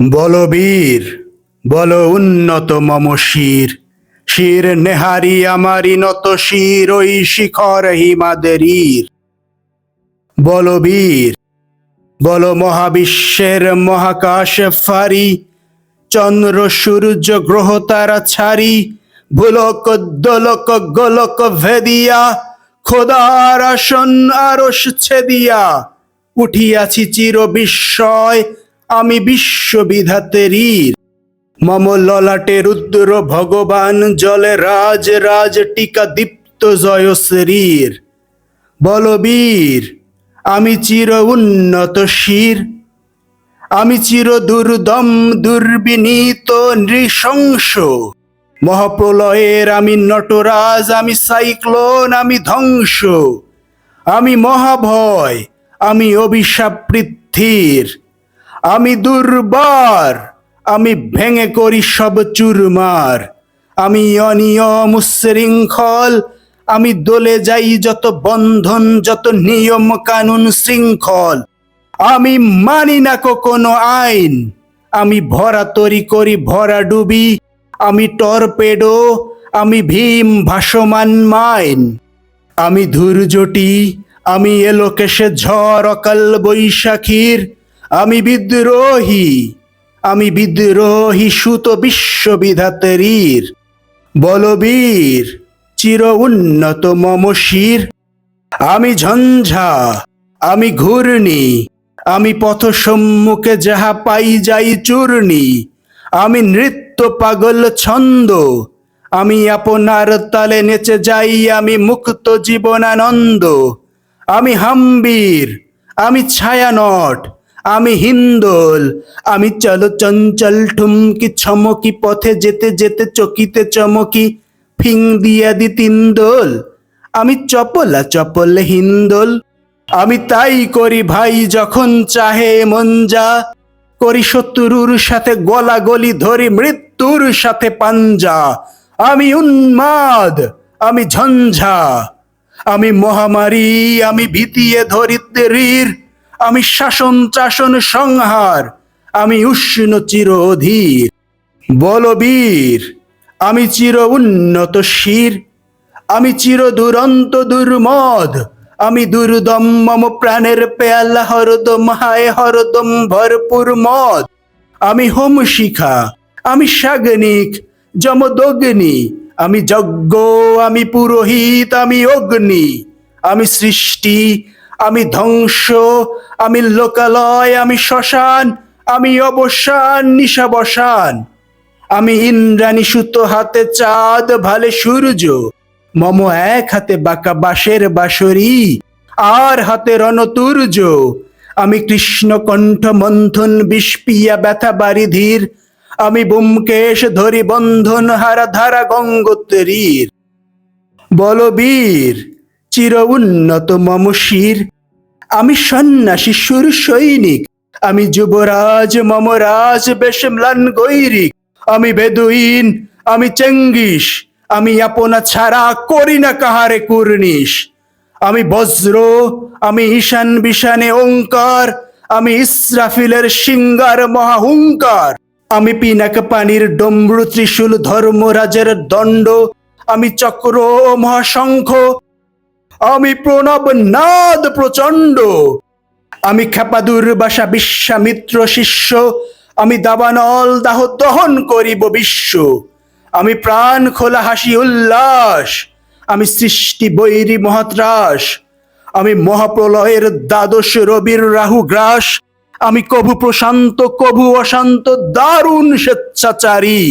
বলো বীর, বলো উন্নত মম শির, শির নেহারি আমারি নত শির ওই শিখর হিমাদেরীর। বলো বীর, বলো মহাবিশ্বের মহাকাশ ফারি, চন্দ্র সূর্য গ্রহ তারা ছাড়ি, ভুলক দোলক গোলক ভেদিয়া, খোদার আসন আরশ ছেদিয়া, উঠিয়াছি চির বিস্ময় আমি বিশ্ববিধাতেরীর। মম ললাটে রুদ্র ভগবান জলে রাজ রাজ টিকা দীপ্ত জয়শ্রীর। বলবীর, আমি চির উন্নত শির, আমি চির দুর্দম দুর্বিনীত নৃশংস, মহাপ্রলয়ের আমি নটরাজ, আমি সাইক্লোন, আমি ধ্বংস, আমি মহাভয়, আমি অভিশাপ পৃথ্বীর, আমি দুর্বার, আমি ভেঙে করি সব চুরমার, আমি অনিয়ম উচ্ছৃঙ্খল, আমি দলে যাই যত বন্ধন যত নিয়ম কানুন শৃঙ্খল, আমি মানি না কোনো আইন, আমি ভরা তরি করি ভরা ডুবি, আমি টর্পেডো, আমি ভীম ভাসমান মাইন, আমি ধূর্যটি, আমি এলোকেশে ঝড় অকাল বৈশাখীর, আমি বিদ্রোহী, আমি বিদ্রোহী সুত বিশ্ববিধাতেরীর। বলবীর, চির উন্নত মম শির, আমি ঝঞ্ঝা, আমি ঘূর্ণি, আমি পথ সম্মুখে যাহা পাই যাই চূর্ণি, আমি নৃত্য পাগল ছন্দ, আমি আপনার তালে নেচে যাই আমি মুক্ত জীবনানন্দ, আমি হাম্বির, আমি ছায়ানট, আমি হিন্দোল, আমি চল চঞ্চল ঠুমকি ছমকি পথে যেতে যেতে চকিতে চমকি ফিং দিয়া দি তিনদোল, আমি চপলা চপল হিন্দোল, আমি তাই করি ভাই যখন চাহে মন যা, করি শত্রুর সাথে গলাগলি ধরি মৃত্যুর সাথে পাঞ্জা, আমি উন্মাদ, আমি ঝঞ্ঝা, আমি মহামারী, আমি ভীতিয়ে ধরিত্রীর, আমি শাসন ত্রাসন সংহার, আমি উষ্ণ চির অধীর। বলবীর, আমি চির উন্নত শির, আমি চির দুরন্ত দুর্মদ, আমি দুর্দম মম প্রাণের পেয়ালা হরদম হায় হরদম ভরপুর মদ, আমি হোম শিখা, আমি সাগনিক যমদগ্নি, আমি যজ্ঞ, আমি পুরোহিত, আমি অগ্নি, আমি সৃষ্টি, আমি ধ্বংস, আমি লোকালয়, আমি শ্মশান, আমি অবসান নিশাবসান, আমি ইন্দ্রাণী সুতো হাতে চাঁদ ভালে সূর্য, মম এক হাতে বাঁকা বাঁশের বাঁশরি আর হাতে রণতুর্য, আমি কৃষ্ণ কণ্ঠ মন্থন বিষপিয়া ব্যথা বারিধির, আমি ব্যোমকেশ ধরি বন্ধন হারা ধারা গঙ্গোত্রীর। বলবীর, চির উন্নত মম শির, আমি সন্ন্যাসী সুর সৈনিক, আমি যুবরাজ মম রাজ বেশ ম্লান গৈরিক, আমি বেদুইন, আমি চেঙ্গিস, আমি আপনা ছাড়া করি না কাহারে কুর্নিশ, আমি বজ্র, আমি ঈশান বিশানে ওঙ্কার, আমি ইসরাফিলের সিঙ্গার মহাহুঙ্কার, আমি পিনাক পানির ডমরু ত্রিশূল ধর্মরাজের দণ্ড, আমি চক্র ও মহাশঙ্খ, আমি প্রণব নাদ প্রচণ্ড, আমি খেপা দুর্বাসা বিশ্বামিত্র শিষ্য, আমি দাবানল দাহ দহন করিব বিশ্ব, আমি প্রাণ খোলা হাসি উল্লাস, আমি সৃষ্টি বৈরী মহাত্রাস, আমি মহাপ্রলয়ের দ্বাদশ রবির রাহু গ্রাস, আমি কভু প্রশান্ত কভু অশান্ত দারুণ স্বেচ্ছাচারী,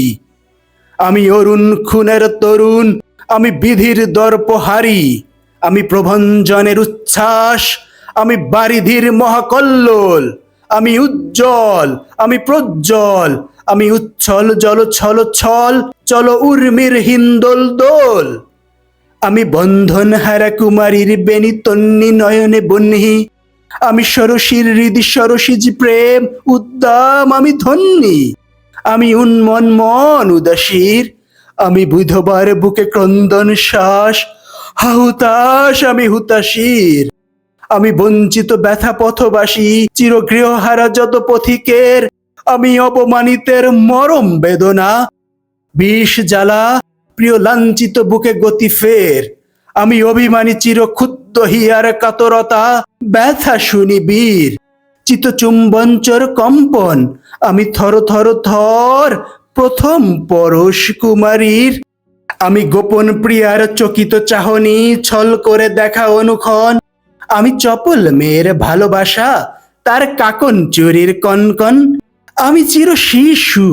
আমি অরুণ খুনের তরুণ, আমি বিধির দর্পহারী, আমি প্রভঞ্জনের উচ্ছ্বাস, আমি বারিধির মহাকল্লোল, আমি উজ্জ্বল, আমি প্রজ্জ্বল, আমি উচ্ছল জল ছল ছল চল উর্মির হিন্দোল দোল, আমি বন্ধন হারা কুমারীর বেনি তন্নি নয়নে বহ্নি, আমি সরসীর হৃদি সরসীজ প্রেম উদ্দাম আমি ধন্যী, আমি উন্মন মন উদাসীর, আমি বুধবার বুকে ক্রন্দন শ্বাস হাহুতাশ, আমি হুতাশীর, আমি বঞ্চিত ব্যথা পথবাসী চির গৃহহারা যত পথিকের, আমি অপমানিতের মরম বেদনা, বিষ জ্বালা প্রিয় লাঞ্ছিত বুকে গতি ফের। আমি অভিমানী চির ক্ষুদ্র হিয়ার কাতরতা, ব্যথা শুনি বীর চিতচুম্বঞ্চর কম্পন। আমি থর থর থর প্রথম পরশ কুমারীর। আমি গোপন প্রিয়ার চকিত চাহনি, ছল করে দেখা অনুক্ষণ। আমি চপল মেয়ের ভালোবাসা, তার কাকন চুরির কনকন। আমি চির শিশু,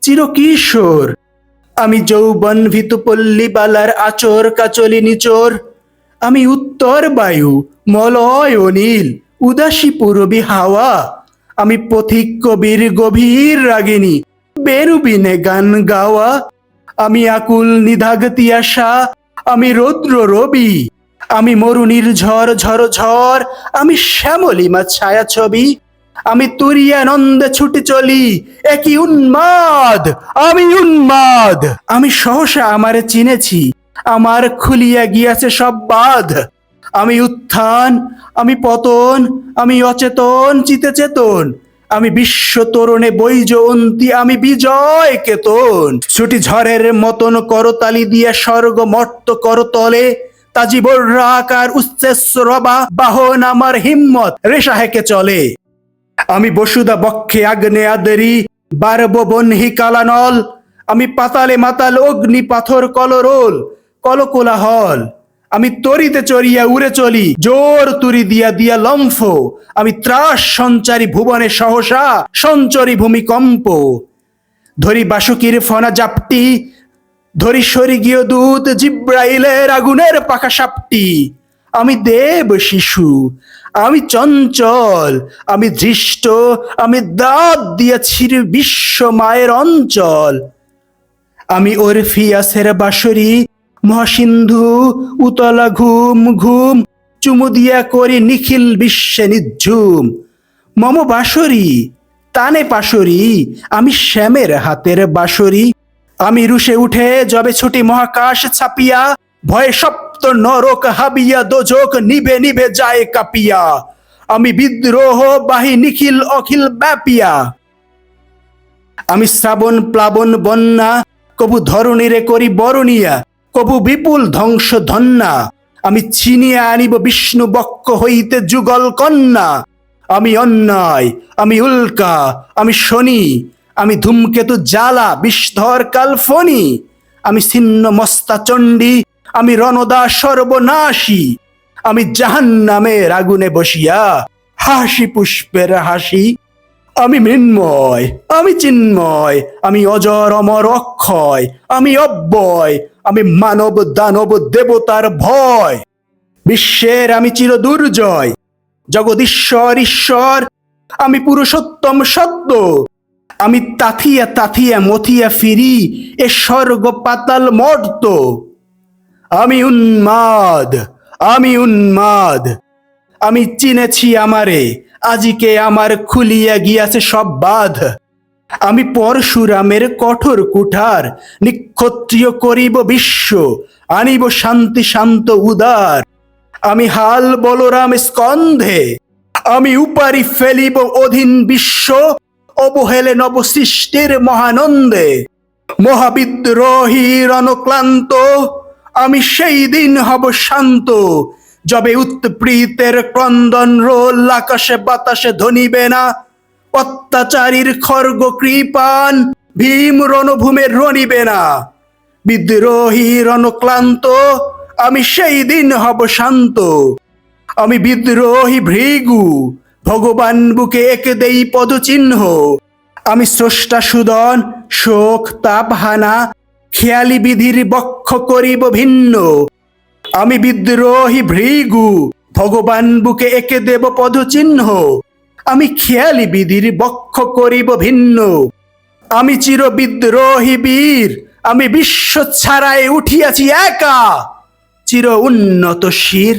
চির কিশোর। আমি যৌবন ভিতুপল্লী বালার আচর কাচলি নিচোর। আমি উত্তর বায়ু, মলয় অনিল, উদাসী পূরবী হাওয়া। আমি পথিক কবির গভীর রাগিনী, বেরুবিনে গান গাওয়া। আমি আকুল নিধাগ তিয়াসা, আমি রৌদ্র রবি। আমি মরুনির ঝড় ঝড় ঝড়, আমি শ্যামলিমা ছায়া ছবি। আমি তুরিয়ানন্দে ছুটে চলি, একই উন্মাদ, আমি উন্মাদ। আমি সহসা আমারে চিনেছি, আমার খুলিয়া গিয়াছে সব বাঁধ। আমি উত্থান, আমি পতন, আমি অচেতন চিতে চেতন। আমি বিশ্ব তরুণে বৈজয়ন্তী, আমি বিজয় কেতন। ছুটি ঝড়ের মতন করতালি দিয়া স্বর্গ মর্ত করতলে। তাজিবর আকার উচ্চেশ্রবা বাহন আমার হিম্মত রেশা হেকে চলে। আমি বসুদা বক্ষে আগ্নেয়াদেরি, বারব বহ্নি কালানল। আমি পাতালে মাতাল অগ্নি পাথর কলরোল, কলকোলাহল। আমি তরিতে চড়িয়া উড়ে চলি, জোর তুরি দিয়া দিয়া লম্ফ। আমি ত্রাস সঞ্চারী ভুবনে সহসা, সঞ্চরী ভূমিকম্প। ধরি বাসুকির ফনা জাপটি, ধরি স্বর্গীয় দূত জিব্রাইলের আগুনের পাখা সাপটি। আমি দেব শিশু, আমি চঞ্চল, আমি ধৃষ্ট, আমি দাঁত দিয়েছি বিশ্ব মায়ের অঞ্চল। আমি ওরফিয়াসের বাঁশরি, মহাসিন্ধু উতলা ঘুম ঘুম। চুমু দিয়া করি নিখিল বিশ্বে নিঝুম। মম বাঁশরি তানে পাশরি, আমি শ্যামের হাতের বাঁশরি। আমি রুশে উঠে যবে ছুটি মহাকাশ ছাপিয়া, ভয়ে সপ্ত নরক হাবিয়া দোজক নিভে নিভে যায় কাঁপিয়া। আমি বিদ্রোহ বাহি নিখিল অখিল ব্যাপিয়া। আমি শ্রাবণ প্লাবন বন্যা, কবু ধরণীরে করি বরণিয়া, কবু বিপুল ধ্বংস ধন্যা। আমি ছিনিয়া আনিব বিষ্ণু বক্ষ হইতে যুগল কন্যা। আমি অন্যায়, আমি উল্কা, আমি শনি, আমি ধূমকেতু জ্বালা বিষধর কালফনি। আমি ছিন্ন মস্তা চণ্ডী, আমি রণদা সর্বনাশী। আমি জাহান্নামের আগুনে বসিয়া হাসি পুষ্পের হাসি। আমি মৃন্ময়, আমি চিন্ময়, আমি অজর অমর অক্ষয়, আমি অব্যয়, আমি মানব দানব দেবতার ভয়। বিশ্বের আমি চির দুর্জয়, জগদীশ্বর ঈশ্বর, আমি পুরুষোত্তম সত্য। আমি তাথিয়া তাথিয়া মথিয়া ফিরি এ স্বর্গ পাতাল মর্ত। আমি উন্মাদ, আমি উন্মাদ। আমি চিনেছি আমারে, আজিকে আমার খুলিয়া গিয়াছে সব বাঁধ। আমি পরশুরামের কঠোর কুঠার, নিক্ষত্রিয় করিব বিশ্ব, আনিব শান্তি শান্ত উদার। আমি হাল বলরাম স্কন্ধে, আমি উপারি ফেলিব অধীন বিশ্ব, অবহেলে নব সৃষ্টির মহানন্দে। মহাবিদ্রোহী রণক্লান্ত, আমি সেই দিন হব শান্ত, যবে উৎপ্রীতের ক্রন্দন রোল আকাশে বাতাসে ধ্বনিবে না। অত্যাচারীর খর্গ কৃপান ভীম রণভূমে রণিবে না। বিদ্রোহী রণক্লান্ত, আমি সেই দিন হব শান্ত। আমি বিদ্রোহী ভৃগু, ভগবান বুকে এঁকে দেই পদচিহ্ন। আমি স্রষ্টা সুদন, শোক তাপ হানা, খেয়ালি বিধির বক্ষ করিব ভিন্ন। আমি বিদ্রোহী ভৃগু, ভগবান বুকে এঁকে দেব পদচিহ্ন। আমি খেয়ালি বিধির বক্ষ করিব ভিন্ন। আমি চির বিদ্রোহী বীর, আমি বিশ্ব ছাড়াই উঠিয়াছি একা, চির উন্নত শির।